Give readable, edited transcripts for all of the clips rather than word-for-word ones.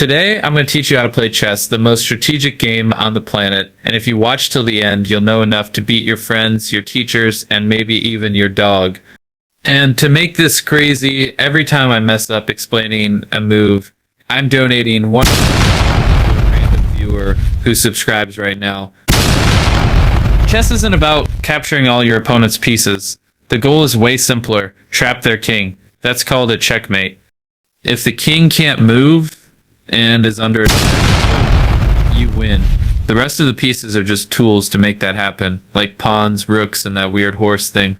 Today, I'm going to teach you how to play chess, the most strategic game on the planet. And if you watch till the end, you'll know enough to beat your friends, your teachers, and maybe even your dog. And to make this crazy, every time I mess up explaining a move, I'm donating one random viewer who subscribes right now. Chess isn't about capturing all your opponent's pieces. The goal is way simpler. Trap their king. That's called a checkmate. If the king can't move and is under attack, you win. The rest of the pieces are just tools to make that happen, like pawns, rooks, and that weird horse thing.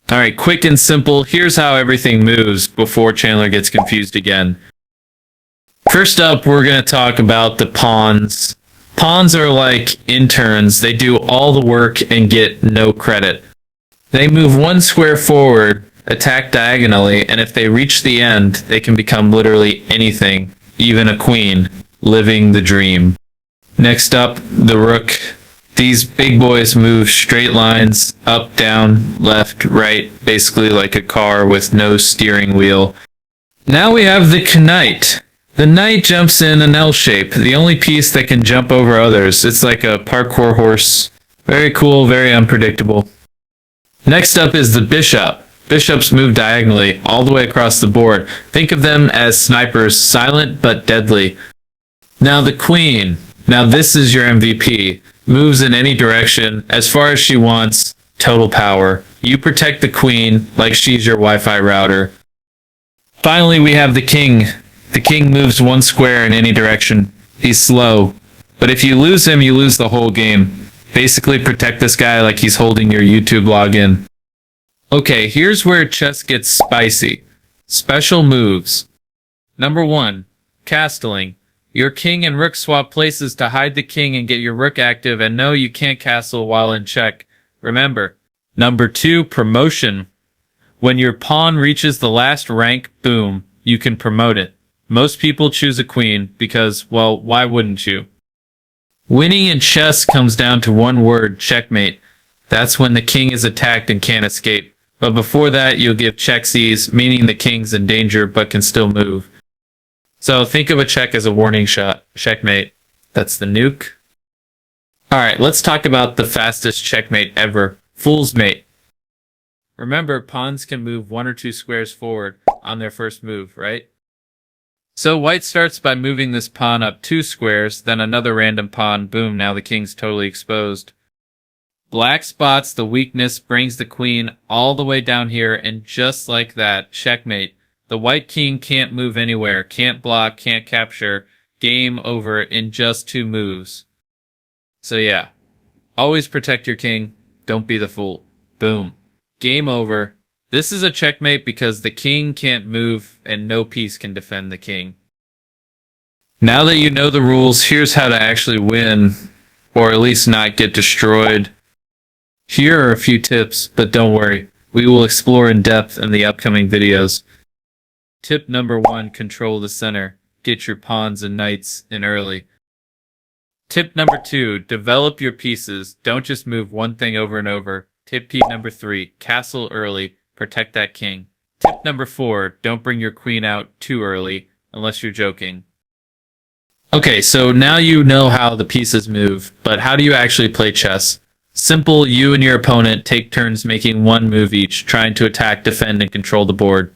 Alright, quick and simple, here's how everything moves before Chandler gets confused again. First up, we're going to talk about the pawns. Pawns are like interns. They do all the work and get no credit. They move one square forward, attack diagonally, and if they reach the end, they can become literally anything, even a queen, living the dream. Next up, the rook. These big boys move straight lines, up, down, left, right, basically like a car with no steering wheel. Now we have the knight. The knight jumps in an L shape, the only piece that can jump over others. It's like a parkour horse. Very cool, very unpredictable. Next up is the bishop. Bishops move diagonally, all the way across the board. Think of them as snipers, silent but deadly. Now the queen. Now this is your MVP. Moves in any direction, as far as she wants, total power. You protect the queen like she's your Wi-Fi router. Finally, we have the king. The king moves one square in any direction. He's slow, but if you lose him, you lose the whole game. Basically protect this guy like he's holding your YouTube login. Okay, here's where chess gets spicy. Special moves. Number 1, castling. Your king and rook swap places to hide the king and get your rook active, and no, you can't castle while in check. Remember. Number 2, promotion. When your pawn reaches the last rank, boom, you can promote it. Most people choose a queen because, well, why wouldn't you? Winning in chess comes down to one word, checkmate. That's when the king is attacked and can't escape. But before that, you'll give check-seize, meaning the king's in danger but can still move. So think of a check as a warning shot. Checkmate. That's the nuke. Alright, let's talk about the fastest checkmate ever. Fool's mate. Remember, pawns can move 1 or 2 squares forward on their first move, right? So white starts by moving this pawn up 2 squares, then another random pawn, boom, now the king's totally exposed. Black spots the weakness, brings the queen all the way down here, and just like that, checkmate. The white king can't move anywhere, can't block, can't capture. Game over in just 2 moves. So yeah, always protect your king, don't be the fool. Boom. Game over. This is a checkmate because the king can't move and no piece can defend the king. Now that you know the rules, here's how to actually win, or at least not get destroyed. Here are a few tips, but don't worry, we will explore in depth in the upcoming videos. Tip number 1, control the center. Get your pawns and knights in early. Tip number 2, develop your pieces. Don't just move one thing over and over. Tip number 3, castle early. Protect that king. Tip number 4, don't bring your queen out too early, unless you're joking. Okay, so now you know how the pieces move, but how do you actually play chess? Simple, you and your opponent take turns making one move each, trying to attack, defend, and control the board.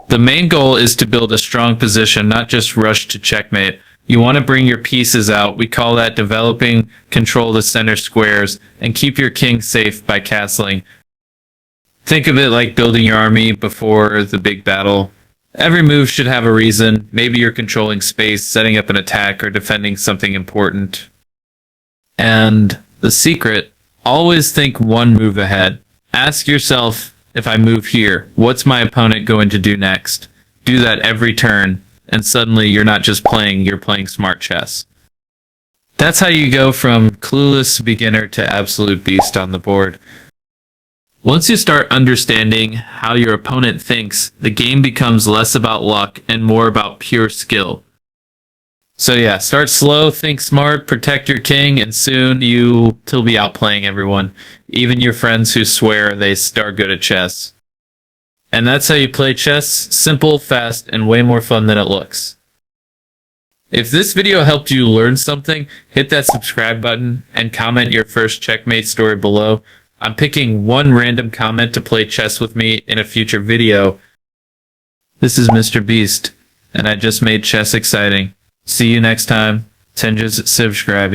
The main goal is to build a strong position, not just rush to checkmate. You want to bring your pieces out. We call that developing, control the center squares, and keep your king safe by castling. Think of it like building your army before the big battle. Every move should have a reason. Maybe you're controlling space, setting up an attack, or defending something important. And the secret, always think one move ahead. Ask yourself, if I move here, what's my opponent going to do next? Do that every turn, and suddenly you're not just playing, you're playing smart chess. That's how you go from clueless beginner to absolute beast on the board. Once you start understanding how your opponent thinks, the game becomes less about luck and more about pure skill. So yeah, start slow, think smart, protect your king, and soon you'll be outplaying everyone, even your friends who swear they are good at chess. And that's how you play chess, simple, fast, and way more fun than it looks. If this video helped you learn something, hit that subscribe button and comment your first checkmate story below. I'm picking one random comment to play chess with me in a future video. This is MrBeast, and I just made chess exciting. See you next time. Tenjas subscribe.